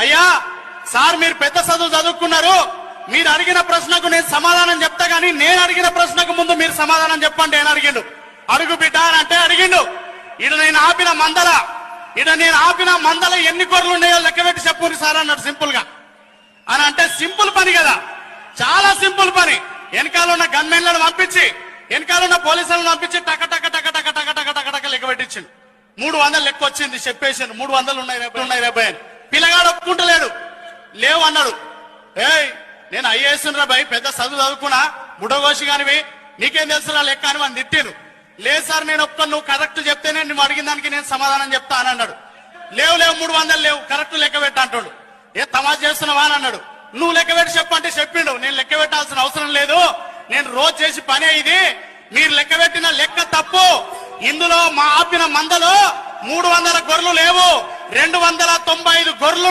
అయ్యా సార్ మీరు పెద్ద చదువు చదువుకున్నారు, మీరు అడిగిన ప్రశ్నకు నేను సమాధానం చెప్తా గానీ నేను అడిగిన ప్రశ్నకు ముందు మీరు సమాధానం చెప్పండి అని అడిగిండు. అడుగు బిడ్డ అని అంటే అడిగిండు. ఇడ నేను ఆపిన మందల ఎన్ని గొర్రెలు ఉన్నాయో లెక్క పెట్టి చెప్పుని సార్ అన్నాడు సింపుల్ గా. అని అంటే సింపుల్ పని కదా, చాలా సింపుల్ పని. వెనకాల ఉన్న గన్మెన్లను పంపించి వెనకాల ఉన్న పోలీసులను పంపించి టక టక టక టక టక టక టక టక లెక్క పెట్టించిండు. 300 లెక్క వచ్చింది, చెప్పేసిండు 300 ఉన్నాయి రేపు అని. పిల్లగాడు ఒప్పుకుంటలేడు, లేవు అన్నాడు. ఏయ్ నేను ఐఏఎస్ రా భయ్, పెద్ద చదువు చదువుకున్నా, బుడగోషి కానివి, నీకేం తెలుసు లెక్క అని మనం తిట్టిను. లేదు సార్ నేను ఒప్పుకొని, నువ్వు కరెక్ట్ చెప్తేనే నువ్వు అడిగిన దానికి నేను సమాధానం చెప్తా అని అన్నాడు. లేవు 300 లేవు, కరెక్ట్ లెక్క పెట్ట అంటాడు. ఏ తమాషా చేస్తున్నావా అని అన్నాడు. నువ్వు లెక్క పెట్టి చెప్పంటే చెప్పిండు. నేను లెక్క పెట్టాల్సిన అవసరం లేదు, నేను రోజు చేసి పనే ఇది, మీరు లెక్క పెట్టిన లెక్క తప్పు. ఇందులో మా ఆపిన మందలో 300 గొర్రెలు లేవు, 295 గొర్రెలు